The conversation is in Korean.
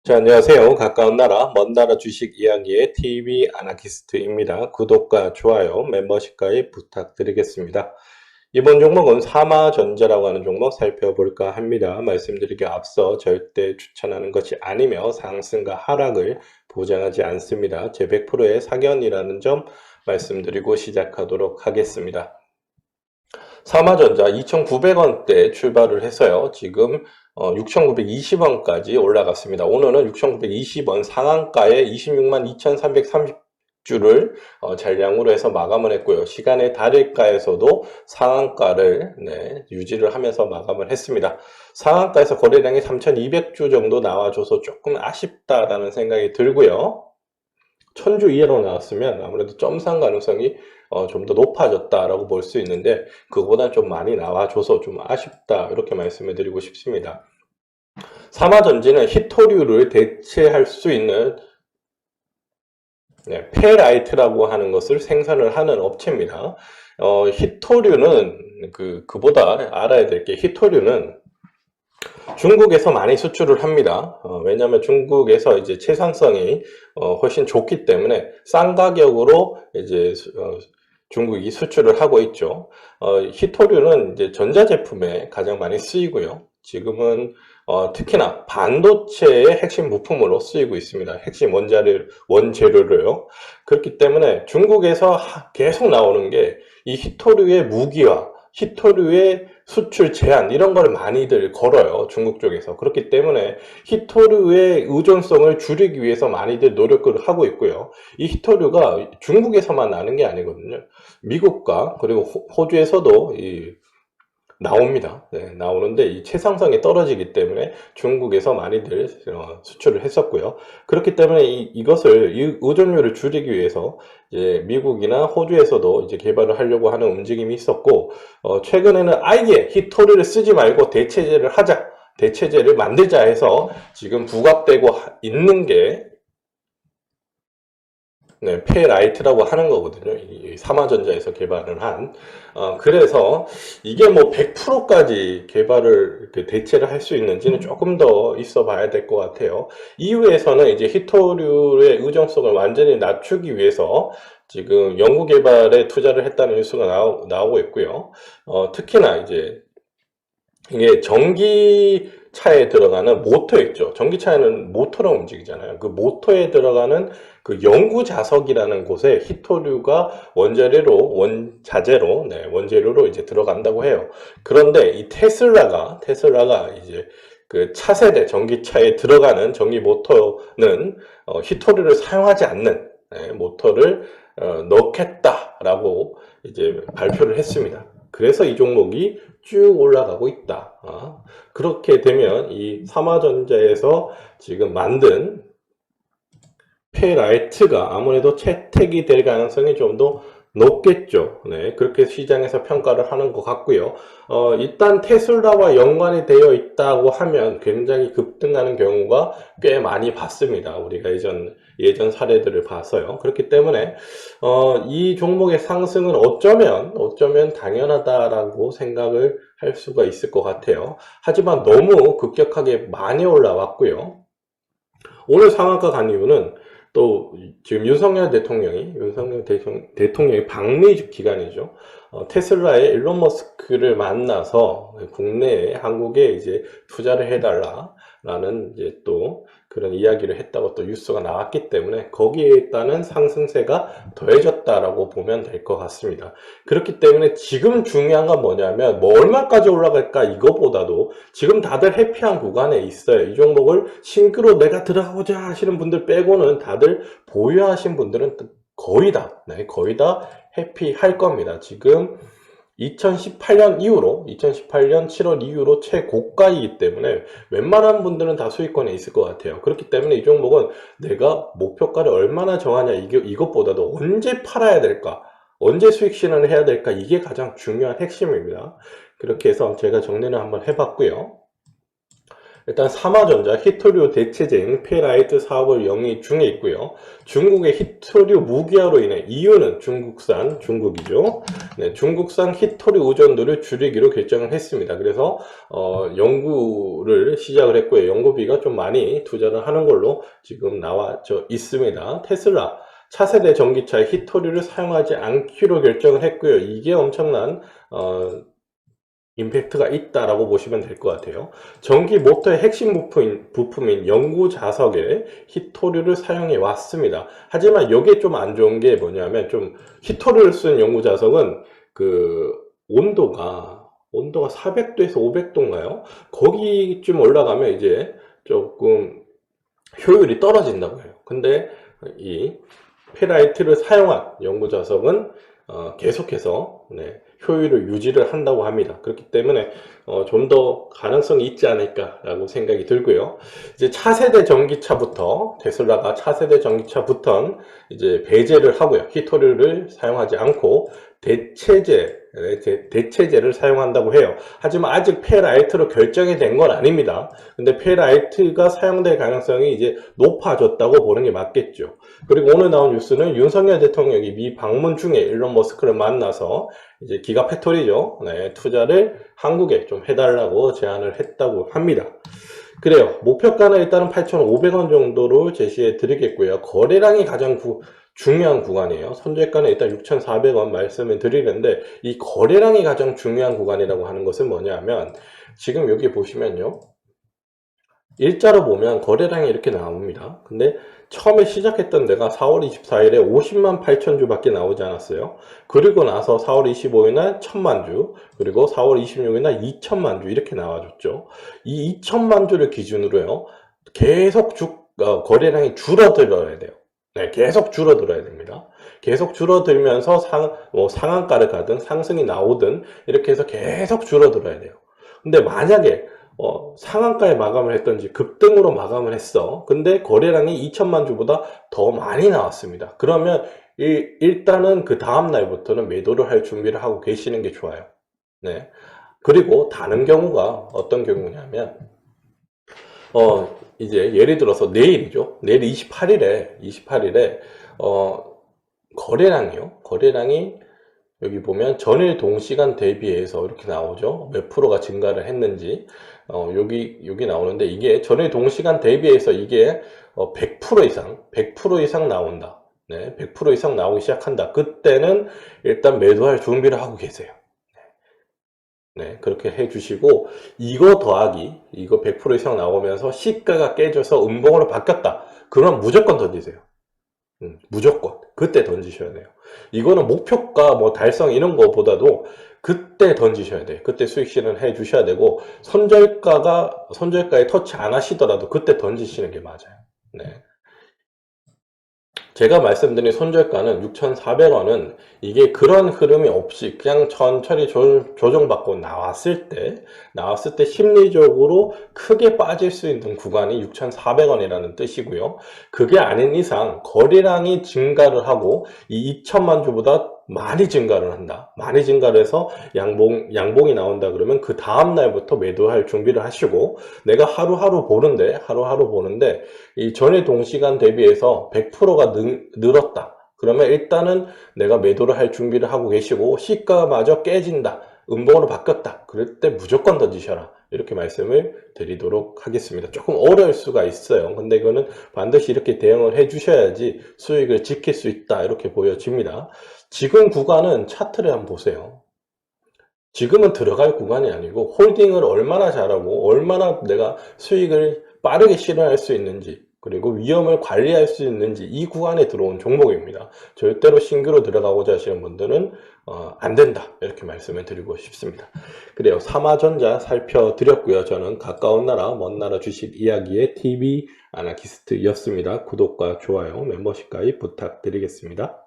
자, 안녕하세요. 가까운 나라, 먼 나라 주식 이야기의 TV 아나키스트입니다. 구독과 좋아요, 멤버십 가입 부탁드리겠습니다. 이번 종목은 사마전자라고 하는 종목 살펴볼까 합니다. 말씀드리기 앞서 절대 추천하는 것이 아니며 상승과 하락을 보장하지 않습니다. 제 100%의 사견이라는 점 말씀드리고 시작하도록 하겠습니다. 사마전자 2,900원대 출발을 해서요. 지금 6,920원까지 올라갔습니다. 오늘은 6,920원 상한가에 26만 2,330주를 잔량으로 해서 마감을 했고요. 시간의 달일가에서도 상한가를 유지를 하면서 마감을 했습니다. 상한가에서 거래량이 3,200주 정도 나와줘서 조금 아쉽다라는 생각이 들고요. 1,000주 이하로 나왔으면 아무래도 점상 가능성이 좀 더 높아졌다라고 볼 수 있는데 그거보다 좀 많이 나와줘서 좀 아쉽다 이렇게 말씀을 드리고 싶습니다. 사마전지는 히토류를 대체할 수 있는 페라이트라고 하는 것을 생산을 하는 업체입니다. 히토류는 그보다 알아야 될 게 히토류는 중국에서 많이 수출을 합니다. 왜냐하면 중국에서 이제 채산성이 훨씬 좋기 때문에 싼 가격으로 이제 중국이 수출을 하고 있죠. 히토류는 이제 전자제품에 가장 많이 쓰이고요. 지금은 특히나 반도체의 핵심 부품으로 쓰이고 있습니다. 핵심 원재료로요. 그렇기 때문에 중국에서 계속 나오는 게 이 히토류의 무기화, 히토류의 수출 제한 이런 걸 많이들 걸어요. 중국 쪽에서. 그렇기 때문에 히토류의 의존성을 줄이기 위해서 많이들 노력을 하고 있고요. 이 히토류가 중국에서만 나는 게 아니거든요. 미국과 그리고 호주에서도 나옵니다. 나오는데 이 채상성이 떨어지기 때문에 중국에서 많이들 수출을 했었고요. 그렇기 때문에 이것을 의존율을 줄이기 위해서 이제 미국이나 호주에서도 이제 개발을 하려고 하는 움직임이 있었고, 최근에는 아예 히토류를 쓰지 말고 대체제를 하자, 대체제를 만들자 해서 지금 부각되고 있는 게 페라이트라고 하는 거거든요. 이 사마전자에서 개발을 한. 그래서 이게 뭐 100%까지 개발을 대체를 할 수 있는지는 조금 더 있어 봐야 될 것 같아요. 이후에서는 이제 히토류의 의존성을 완전히 낮추기 위해서 지금 연구 개발에 투자를 했다는 뉴스가 나오고 있고요. 특히나 이제 이게 전기차에 들어가는 모터 있죠. 전기차에는 모터로 움직이잖아요. 그 모터에 들어가는 그 연구 자석이라는 곳에 히토류가 원재료로 이제 들어간다고 해요. 그런데 이 테슬라가 이제 그 차세대 전기차에 들어가는 전기 모터는 히토류를 사용하지 않는 모터를 넣겠다라고 이제 발표를 했습니다. 그래서 이 종목이 쭉 올라가고 있다. 그렇게 되면 이 사마전자에서 지금 만든 페라이트가 아무래도 채택이 될 가능성이 좀 더 높겠죠. 그렇게 시장에서 평가를 하는 것 같고요. 일단 테슬라와 연관이 되어 있다고 하면 굉장히 급등하는 경우가 꽤 많이 봤습니다. 우리가 예전 사례들을 봐서요. 그렇기 때문에 이 종목의 상승은 어쩌면 당연하다라고 생각을 할 수가 있을 것 같아요. 하지만 너무 급격하게 많이 올라왔고요. 오늘 상한가 간 이유는 또 지금 윤석열 대통령이 방미 기간이죠. 테슬라의 일론 머스크를 만나서 국내에 한국에 이제 투자를 해달라라는 이제 또 그런 이야기를 했다고 또 뉴스가 나왔기 때문에 거기에 따른 상승세가 더해졌다라고 보면 될 것 같습니다. 그렇기 때문에 지금 중요한 건 뭐냐면 뭐 얼마까지 올라갈까 이거보다도 지금 다들 해피한 구간에 있어요. 이 종목을 싱크로 내가 들어가고자 하시는 분들 빼고는 다들 보유하신 분들은 거의 다 해피할 겁니다. 지금 2018년 7월 이후로 최고가이기 때문에 웬만한 분들은 다 수익권에 있을 것 같아요. 그렇기 때문에 이 종목은 내가 목표가를 얼마나 정하냐 이것보다도 언제 팔아야 될까, 언제 수익 실현을 해야 될까, 이게 가장 중요한 핵심입니다. 그렇게 해서 제가 정리를 한번 해봤고요. 일단 삼화전자 히토류 대체제인 페라이트 사업을 영위 중에 있고요. 중국의 히토류 무기화로 인해 이유는 중국이죠. 네, 중국산 히토류 의존도를 줄이기로 결정을 했습니다. 그래서 연구를 시작을 했고요. 연구비가 좀 많이 투자를 하는 걸로 지금 나와 있습니다. 테슬라 차세대 전기차에 히토류를 사용하지 않기로 결정을 했고요. 이게 엄청난 임팩트가 있다라고 보시면 될 것 같아요. 전기 모터의 핵심 부품인 연구 자석에 히토류를 사용해 왔습니다. 하지만 여기에 좀 안 좋은 게 뭐냐면 좀 히토류를 쓴 연구 자석은 그 온도가 400도에서 500도인가요? 거기쯤 올라가면 이제 조금 효율이 떨어진다고 해요. 근데 이 페라이트를 사용한 연구 자석은 계속해서 효율을 유지를 한다고 합니다. 그렇기 때문에 좀 더 가능성이 있지 않을까라고 생각이 들고요. 이제 차세대 전기차부터 테슬라가 차세대 전기차부터 이제 배제를 하고요. 히토류를 사용하지 않고 대체제를 사용한다고 해요. 하지만 아직 페라이트로 결정이 된 건 아닙니다. 근데 페라이트가 사용될 가능성이 이제 높아졌다고 보는 게 맞겠죠. 그리고 오늘 나온 뉴스는 윤석열 대통령이 미 방문 중에 일론 머스크를 만나서 이제 기가팩토리죠. 투자를 한국에 좀 해달라고 제안을 했다고 합니다. 그래요. 목표가는 일단은 8,500원 정도로 제시해 드리겠고요. 거래량이 가장 중요한 구간이에요. 손절가는 일단 6,400원 말씀을 드리는데 이 거래량이 가장 중요한 구간이라고 하는 것은 뭐냐면 지금 여기 보시면요. 일자로 보면 거래량이 이렇게 나옵니다. 근데 처음에 시작했던 데가 4월 24일에 50만 8천 주밖에 나오지 않았어요. 그리고 나서 4월 25일 날 1000만 주, 그리고 4월 26일 날 2000만 주 이렇게 나와줬죠. 이 2000만 주를 기준으로요. 계속 거래량이 줄어들어야 돼요. 네, 계속 줄어들어야 됩니다. 계속 줄어들면서 상한가를 가든 상승이 나오든 이렇게 해서 계속 줄어들어야 돼요. 근데 만약에 상한가에 마감을 했던지 급등으로 마감을 했어. 근데 거래량이 2천만 주보다 더 많이 나왔습니다. 그러면 일단은 그 다음 날부터는 매도를 할 준비를 하고 계시는 게 좋아요. 네. 그리고 다른 경우가 어떤 경우냐면 이제 예를 들어서 내일이죠. 내일 28일에 거래량이 여기 보면 전일 동시간 대비해서 이렇게 나오죠. 몇 프로가 증가를 했는지 여기 나오는데 이게 전일 동시간 대비해서 이게 100% 이상 나온다. 네, 100% 이상 나오기 시작한다. 그때는 일단 매도할 준비를 하고 계세요. 네, 그렇게 해주시고 이거 더하기 이거 100% 이상 나오면서 시가가 깨져서 음봉으로 바뀌었다. 그럼 무조건 던지세요. 무조건 그때 던지셔야 돼요. 이거는 목표가 뭐 달성 이런 거보다도 그때 던지셔야 돼요. 그때 수익 실현해 주셔야 되고 손절가에 터치 안 하시더라도 그때 던지시는 게 맞아요. 네. 제가 말씀드린 손절가는 6,400원은 이게 그런 흐름이 없이 그냥 천천히 조정받고 나왔을 때 심리적으로 크게 빠질 수 있는 구간이 6,400원이라는 뜻이고요. 그게 아닌 이상 거래량이 증가를 하고 이 2천만 주보다 많이 증가를 한다. 많이 증가를 해서 양봉이 나온다 그러면 그 다음 날부터 매도할 준비를 하시고 내가 하루하루 보는데 이 전일 동시간 대비해서 100%가 늘었다. 그러면 일단은 내가 매도를 할 준비를 하고 계시고 시가마저 깨진다. 음봉으로 바뀌었다. 그럴 때 무조건 던지셔라. 이렇게 말씀을 드리도록 하겠습니다. 조금 어려울 수가 있어요. 근데 이거는 반드시 이렇게 대응을 해 주셔야지 수익을 지킬 수 있다. 이렇게 보여집니다. 지금 구간은 차트를 한번 보세요. 지금은 들어갈 구간이 아니고 홀딩을 얼마나 잘하고 얼마나 내가 수익을 빠르게 실현할 수 있는지 그리고 위험을 관리할 수 있는지 이 구간에 들어온 종목입니다. 절대로 신규로 들어가고자 하시는 분들은 안 된다 이렇게 말씀을 드리고 싶습니다. 그래요. 삼화전자 살펴드렸고요. 저는 가까운 나라 먼 나라 주식 이야기의 TV 아나키스트였습니다. 구독과 좋아요 멤버십 가입 부탁드리겠습니다.